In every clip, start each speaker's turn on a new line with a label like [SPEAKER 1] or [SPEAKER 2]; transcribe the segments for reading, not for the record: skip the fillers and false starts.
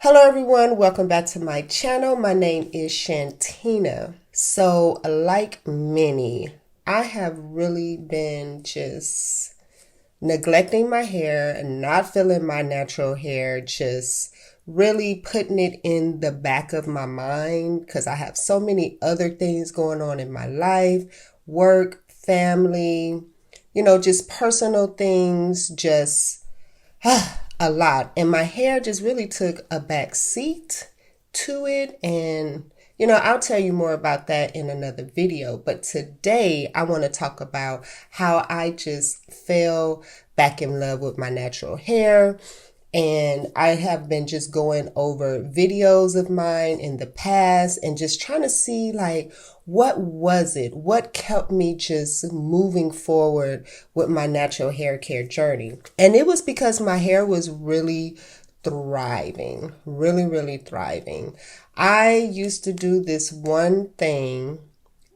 [SPEAKER 1] Hello everyone, welcome back to my channel. My name is Shantina. So like many, I have really been just neglecting my hair and not feeling my natural hair, just really putting it in the back of my mind because I have so many other things going on in my life, work, family, just personal things, just a lot. And my hair just really took a back seat to it. And, I'll tell you more about that in another video. But today I want to talk about how I just fell back in love with my natural hair. And I have been just going over videos of mine in the past and just trying to see what was it? What kept me just moving forward with my natural hair care journey? And it was because my hair was really thriving, really thriving. I used to do this one thing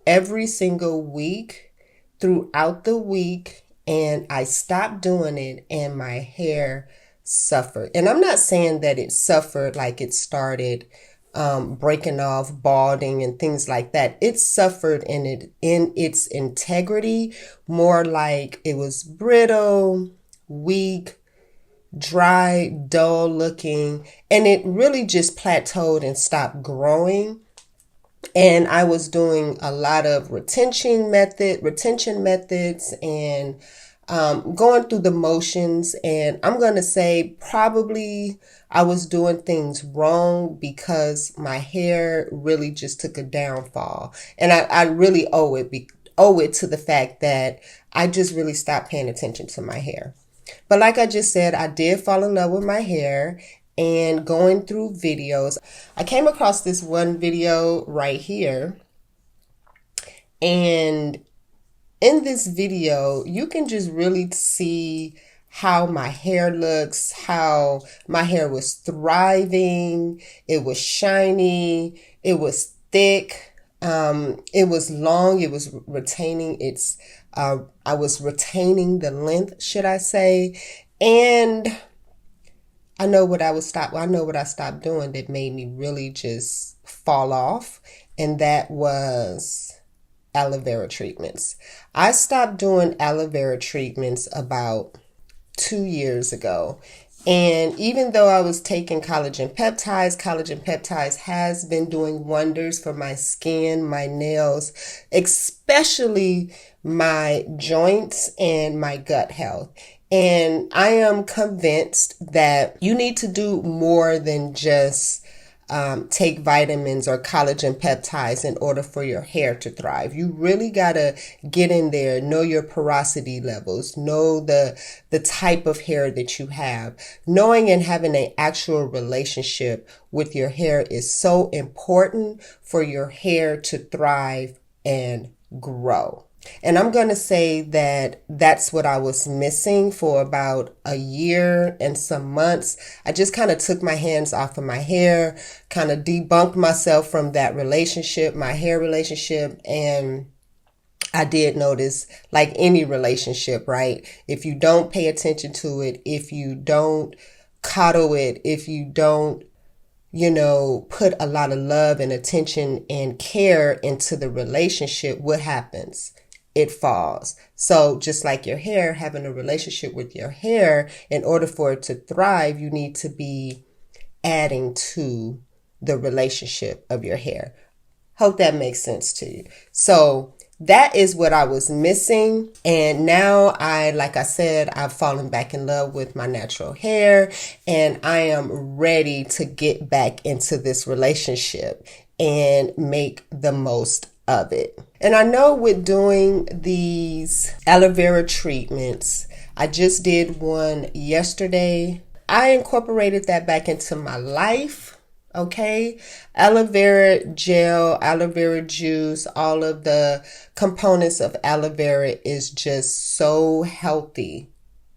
[SPEAKER 1] every single week throughout the week, and I stopped doing it and my hair suffered. And I'm not saying that it suffered like it started breaking off, balding and things like that. It suffered in its integrity, more like it was brittle, weak, dry, dull looking, and it really just plateaued and stopped growing. And I was doing a lot of retention methods and going through the motions. And I'm going to say probably I was doing things wrong because my hair really just took a downfall. And I really owe it to the fact that I just really stopped paying attention to my hair. But like I just said, I did fall in love with my hair. And going through videos, I came across this one video right here. And in this video, you can just really see how my hair looks, how my hair was thriving. It was shiny. It was thick. It was long. It was retaining I was retaining the length, should I say. And I know what I stopped doing that made me really just fall off, and that was aloe vera treatments. I stopped doing aloe vera treatments about 2 years ago. And even though I was taking collagen peptides has been doing wonders for my skin, my nails, especially my joints and my gut health. And I am convinced that you need to do more than just take vitamins or collagen peptides in order for your hair to thrive. You really got to get in there, know your porosity levels, know the type of hair that you have. Knowing and having an actual relationship with your hair is so important for your hair to thrive and grow. And I'm going to say that that's what I was missing for about a year and some months. I just kind of took my hands off of my hair, kind of debunked myself from that relationship, my hair relationship. And I did notice, like any relationship, right? If you don't pay attention to it, if you don't coddle it, if you don't put a lot of love and attention and care into the relationship, what happens? It falls. So just like your hair, having a relationship with your hair, in order for it to thrive, you need to be adding to the relationship of your hair. Hope that makes sense to you. So that is what I was missing. And now like I said, I've fallen back in love with my natural hair, and I am ready to get back into this relationship and make the most of it. And I know with doing these aloe vera treatments, I just did one yesterday. I incorporated that back into my life. Okay. Aloe vera gel, aloe vera juice, all of the components of aloe vera is just so healthy.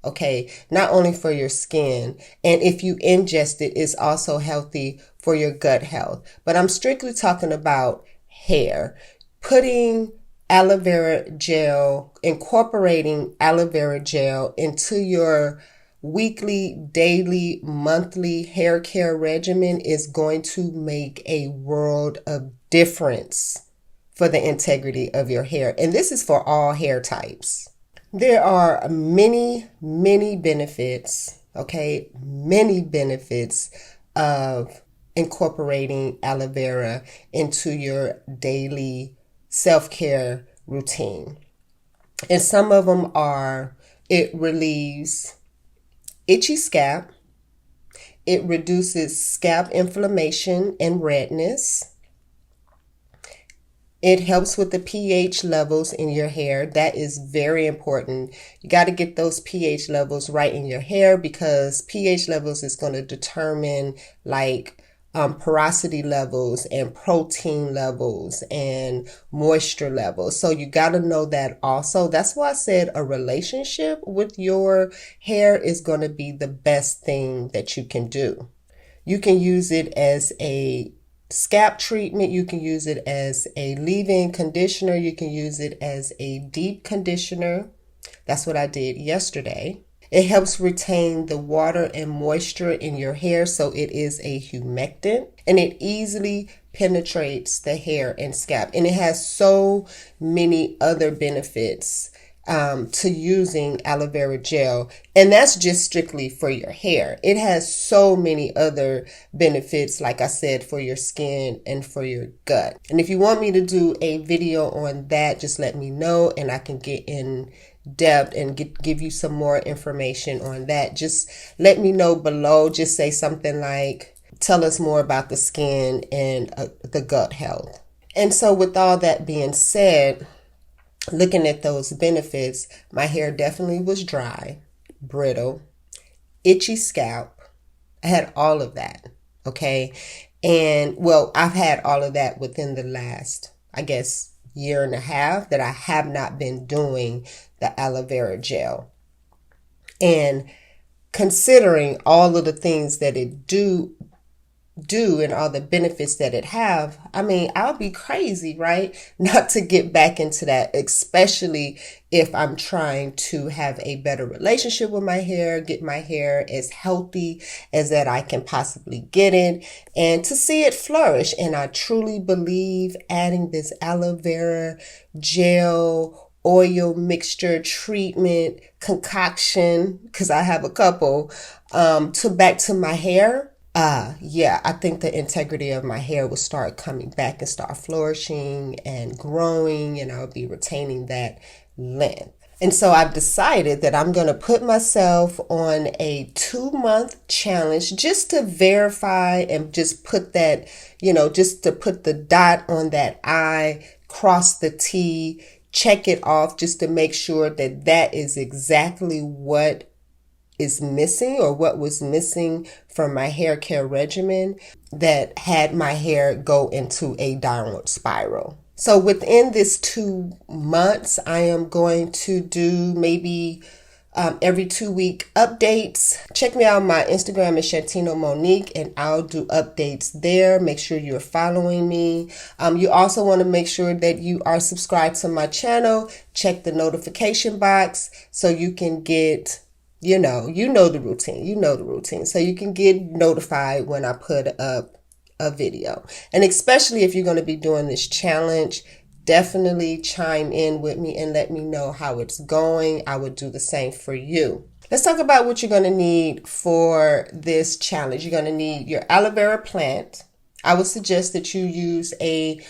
[SPEAKER 1] Okay. Not only for your skin, and if you ingest it, it's also healthy for your gut health. But I'm strictly talking about hair. Putting aloe vera gel, incorporating aloe vera gel into your weekly, daily, monthly hair care regimen is going to make a world of difference for the integrity of your hair. And this is for all hair types. There are many, many benefits, okay? Many benefits of incorporating aloe vera into your daily self-care routine. And some of them are, it relieves itchy scalp, it reduces scalp inflammation and redness, it helps with the pH levels in your hair. That is very important. You got to get those pH levels right in your hair, because pH levels is going to determine like porosity levels and protein levels and moisture levels. So you got to know that also. That's why I said a relationship with your hair is going to be the best thing that you can do. You can use it as a scalp treatment. You can use it as a leave-in conditioner. You can use it as a deep conditioner. That's what I did yesterday. It helps retain the water and moisture in your hair, so it is a humectant, and it easily penetrates the hair and scalp. And it has so many other benefits to using aloe vera gel, and that's just strictly for your hair. It has so many other benefits, like I said, for your skin and for your gut. And if you want me to do a video on that, just let me know and I can get in depth and give you some more information on that. Just let me know below. Just say something like, tell us more about the skin and the gut health. And so with all that being said, looking at those benefits, my hair definitely was dry, brittle, itchy scalp. I had all of that, okay? And well, I've had all of that within the last, I guess, year and a half that I have not been doing the aloe vera gel. And considering all of the things that it do and all the benefits that it have, I mean, I'll be crazy, right, not to get back into that, especially if I'm trying to have a better relationship with my hair, get my hair as healthy as that I can possibly get it, and to see it flourish. And I truly believe adding this aloe vera gel oil mixture treatment concoction, because I have a couple, to my hair, yeah, I think the integrity of my hair will start coming back and start flourishing and growing, and I'll be retaining that length. And so I've decided that I'm going to put myself on a 2-month challenge just to verify and just put that, just to put the dot on that I, cross the T, check it off, just to make sure that that is exactly what is missing, or what was missing from my hair care regimen that had my hair go into a downward spiral. So within this 2 months, I am going to do maybe every 2-week updates. Check me out on my Instagram is Shantina Monique, and I'll do updates there. Make sure you're following me. You also want to make sure that you are subscribed to my channel. Check the notification box so you can get, you know the routine. So you can get notified when I put up a video. And especially if you're going to be doing this challenge, definitely chime in with me and let me know how it's going. I would do the same for you. Let's talk about what you're going to need for this challenge. You're going to need your aloe vera plant. I would suggest that you use a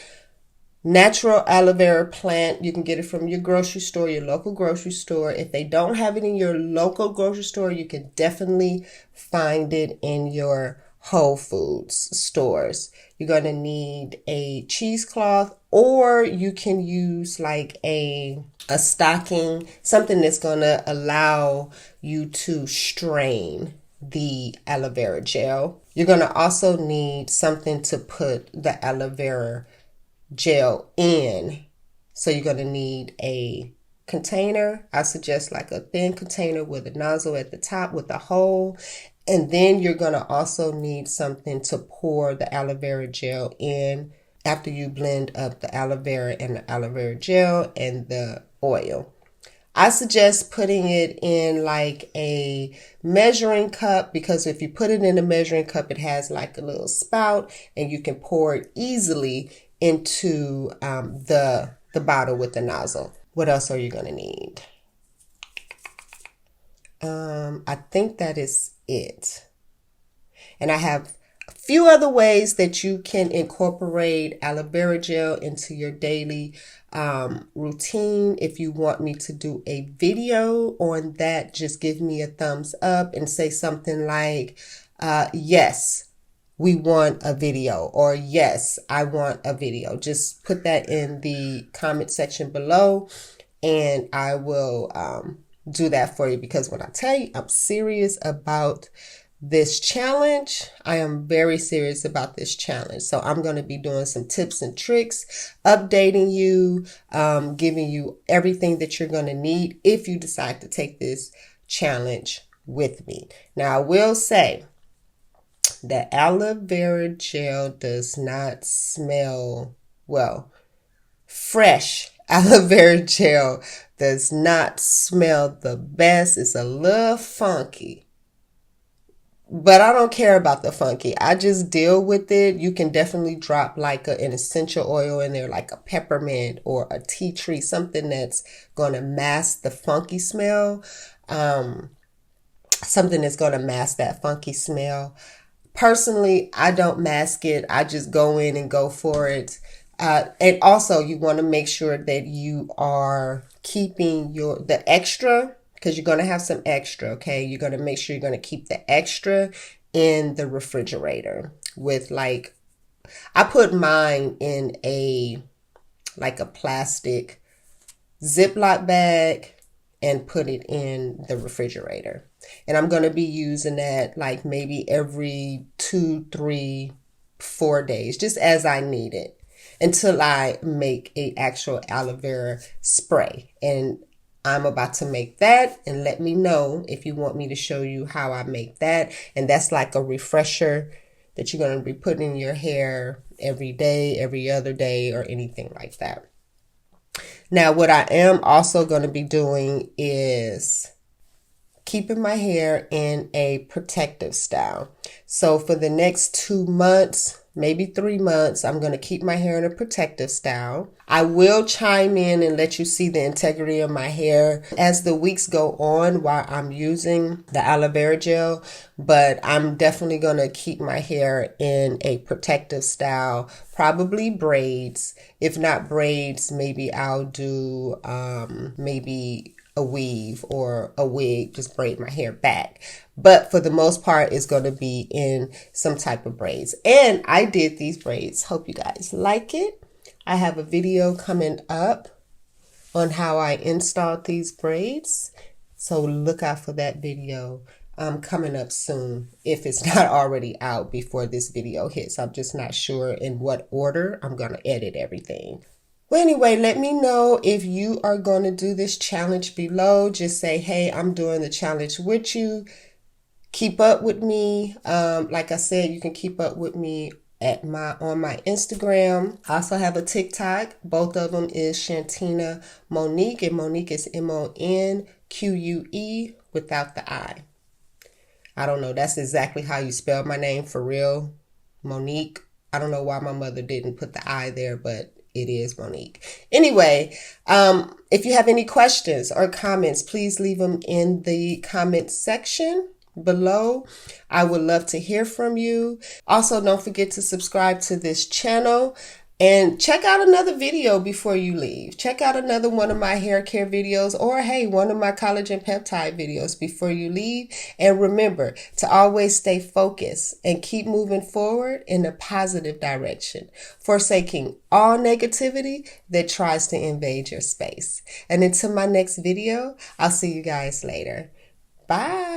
[SPEAKER 1] natural aloe vera plant. You can get it from your grocery store, your local grocery store. If they don't have it in your local grocery store, you can definitely find it in your Whole Foods stores. You're going to need a cheesecloth, or you can use like a stocking, something that's going to allow you to strain the aloe vera gel. You're going to also need something to put the aloe vera gel in. So you're going to need a container. I suggest like a thin container with a nozzle at the top with a hole. And then you're going to also need something to pour the aloe vera gel in after you blend up the aloe vera and the aloe vera gel and the oil. I suggest putting it in like a measuring cup, because if you put it in a measuring cup, it has like a little spout and you can pour it easily into the bottle with the nozzle. What else are you going to need? I think that is it. And I have a few other ways that you can incorporate aloe vera gel into your daily routine. If you want me to do a video on that, just give me a thumbs up and say something like, yes, we want a video, or yes, I want a video. Just put that in the comment section below and I will do that for you, because when I tell you I'm serious about this challenge, I am very serious about this challenge. So I'm going to be doing some tips and tricks, updating you, giving you everything that you're going to need if you decide to take this challenge with me. Now, I will say that aloe vera gel does not smell well. Fresh aloe vera gel does not smell the best. It's a little funky. But I don't care about the funky. I just deal with it. You can definitely drop like an essential oil in there, like a peppermint or a tea tree, something that's going to mask the funky smell. Something that's going to mask that funky smell. Personally, I don't mask it. I just go in and go for it. And also you want to make sure that you are keeping the extra, because you're going to have some extra, okay? You're going to make sure you're going to keep the extra in the refrigerator with like, I put mine in like a plastic Ziploc bag and put it in the refrigerator. And I'm going to be using that like maybe every 2, 3, 4 days, just as I need it, until I make a actual aloe vera spray. And I'm about to make that, and let me know if you want me to show you how I make that. And that's like a refresher that you're going to be putting in your hair every day, every other day, or anything like that. Now, what I am also going to be doing is keeping my hair in a protective style. So for the next 2 months, maybe 3 months, I'm going to keep my hair in a protective style. I will chime in and let you see the integrity of my hair as the weeks go on while I'm using the aloe vera gel, but I'm definitely going to keep my hair in a protective style, probably braids. If not braids, maybe I'll do maybe a weave or a wig, just braid my hair back. But for the most part, it's going to be in some type of braids. And I did these braids. Hope you guys like it. I have a video coming up on how I installed these braids. So look out for that video coming up soon, if it's not already out before this video hits. I'm just not sure in what order I'm going to edit everything. Well, anyway, let me know if you are going to do this challenge below. Just say, hey, I'm doing the challenge with you. Keep up with me. Like I said, you can keep up with me on my Instagram. I also have a TikTok. Both of them is Shantina Monique, and Monique is MONQUE without the I. I don't know. That's exactly how you spell my name for real. Monique. I don't know why my mother didn't put the I there, but it is Monique. Anyway, if you have any questions or comments, please leave them in the comment section below. I would love to hear from you. Also, don't forget to subscribe to this channel and check out another video before you leave. Check out another one of my hair care videos, or hey, one of my collagen peptide videos before you leave. And remember to always stay focused and keep moving forward in a positive direction, forsaking all negativity that tries to invade your space. And until my next video, I'll see you guys later. Bye.